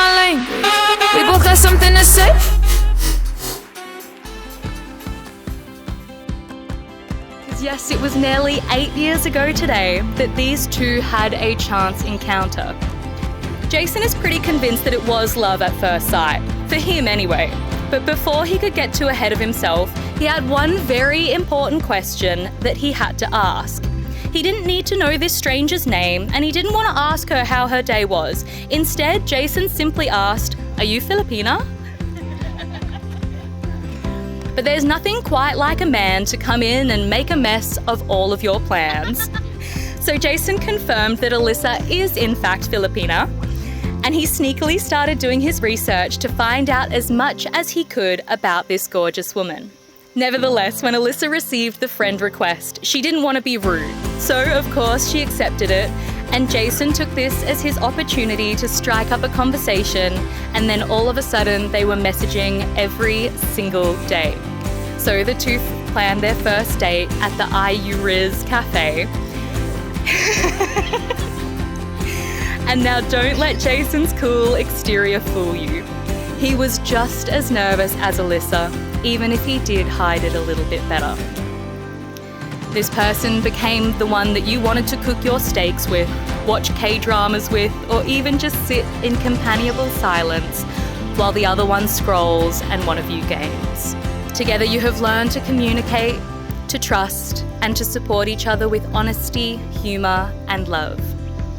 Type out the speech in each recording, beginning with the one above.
my language. We both got something to say. Yes, it was nearly 8 years ago today that these two had a chance encounter. Jason is pretty convinced that it was love at first sight, for him anyway. But before he could get too ahead of himself, he had one very important question that he had to ask. He didn't need to know this stranger's name, and he didn't want to ask her how her day was. Instead, Jason simply asked, "Are you Filipina?" But there's nothing quite like a man to come in and make a mess of all of your plans. So Jason confirmed that Alyssa is in fact Filipina, and he sneakily started doing his research to find out as much as he could about this gorgeous woman. Nevertheless, when Alyssa received the friend request, she didn't want to be rude. So, of course, she accepted it, and Jason took this as his opportunity to strike up a conversation, and then all of a sudden they were messaging every single day. So the two planned their first date at the IU Riz Cafe. And now don't let Jason's cool exterior fool you. He was just as nervous as Alyssa, even if he did hide it a little bit better. This person became the one that you wanted to cook your steaks with, watch K-dramas with, or even just sit in companionable silence while the other one scrolls and one of you games. Together you have learned to communicate, to trust, and to support each other with honesty, humour, and love.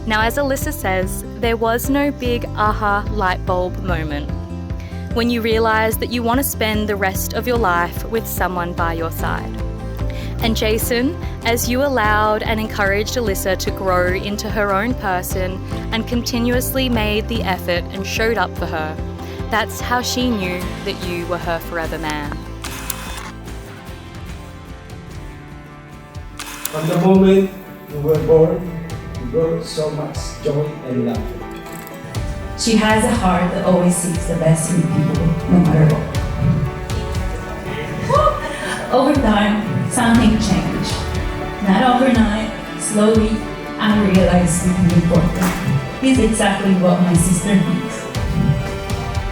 Now, as Alyssa says, there was no big aha light bulb moment when you realise that you want to spend the rest of your life with someone by your side. And Jason, as you allowed and encouraged Alyssa to grow into her own person and continuously made the effort and showed up for her, that's how she knew that you were her forever man. From the moment you were born, you brought so much joy and love. She has a heart that always seeks the best in people, no matter what. Over time, something changed. Not overnight, slowly, I realized something important. It's exactly what my sister needs.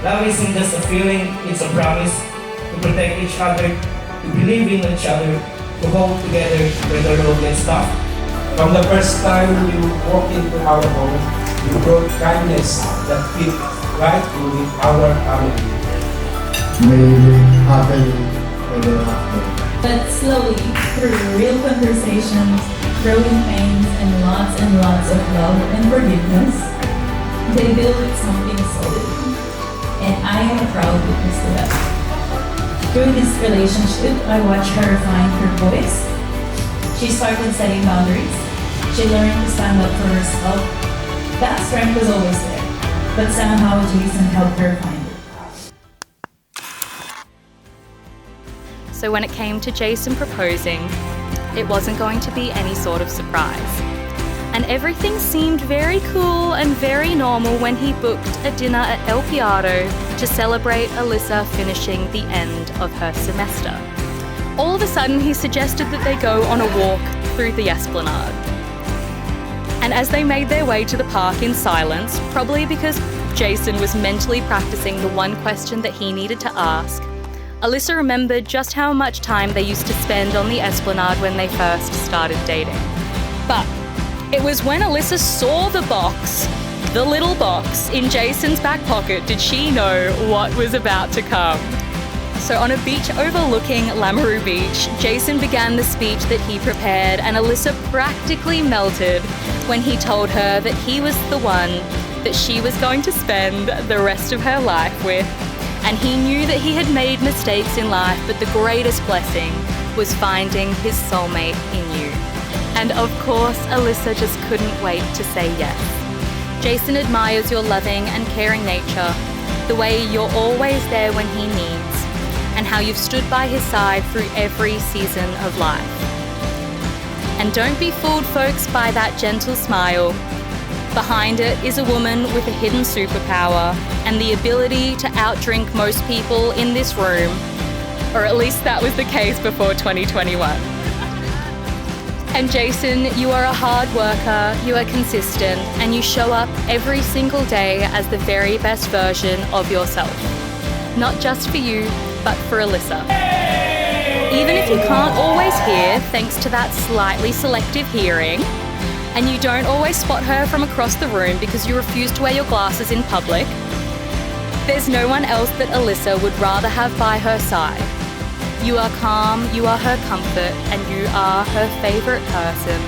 Love isn't just a feeling, it's a promise to protect each other, to believe in each other, to hold together when the road gets tough. From the first time you walked into our home, you brought kindness that fit right with our family. May it happen ever after. But slowly, through real conversations, growing pains, and lots of love and forgiveness, they built something solid. And I am a proud witness to that. Through this relationship, I watched her find her voice. She started setting boundaries. She learned to stand up for herself. That strength was always there, but somehow Jason helped her find it. So when it came to Jason proposing, it wasn't going to be any sort of surprise. And everything seemed very cool and very normal when he booked a dinner at El Piado to celebrate Alyssa finishing the end of her semester. All of a sudden, he suggested that they go on a walk through the Esplanade. And as they made their way to the park in silence, probably because Jason was mentally practicing the one question that he needed to ask, Alyssa remembered just how much time they used to spend on the Esplanade when they first started dating. But it was when Alyssa saw the box, the little box, in Jason's back pocket did she know what was about to come. So on a beach overlooking Lamoureux Beach, Jason began the speech that he prepared, and Alyssa practically melted when he told her that he was the one that she was going to spend the rest of her life with. And he knew that he had made mistakes in life, but the greatest blessing was finding his soulmate in you. And of course, Alyssa just couldn't wait to say yes. Jason admires your loving and caring nature, the way you're always there when he needs, and how you've stood by his side through every season of life. And don't be fooled, folks, by that gentle smile. Behind it is a woman with a hidden superpower and the ability to outdrink most people in this room, or at least that was the case before 2021. And Jason, you are a hard worker, you are consistent, and you show up every single day as the very best version of yourself. Not just for you, but for Alyssa. Even if you can't always hear, thanks to that slightly selective hearing, and you don't always spot her from across the room because you refuse to wear your glasses in public, there's no one else that Alyssa would rather have by her side. You are calm, you are her comfort, and you are her favourite person,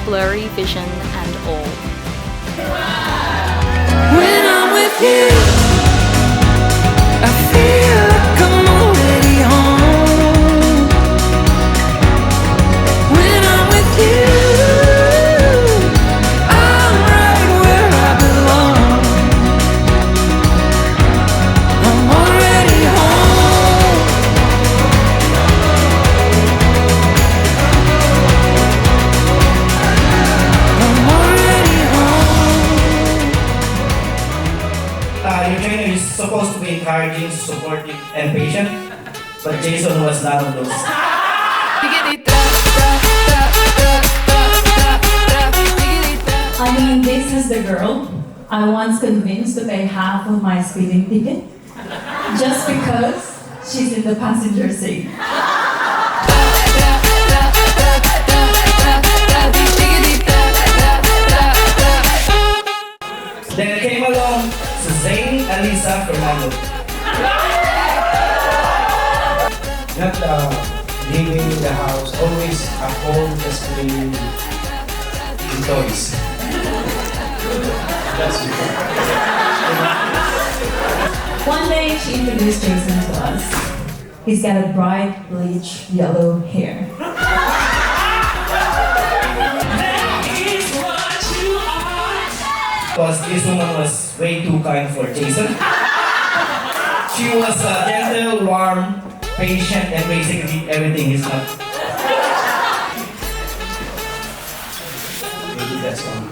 blurry vision and all. When I'm with you, I feel like I'm already home. When I'm with you, I'm right where I belong. I'm already home. I'm already home. Your trainer is supposed to be encouraging, supportive, and patient, but Jason was none of those. I mean, this is the girl I once convinced to pay half of my speeding ticket just because she's in the passenger seat. Then came along Suzanne, Alisa, Fernando. Not leaving the house, always at home just playing with toys. That's it. One day, she introduced Jason to us. He's got a bright, bleach yellow hair. Because this woman was way too kind for Jason. She was gentle, warm, patient, and basically everything he's not. Maybe that's one.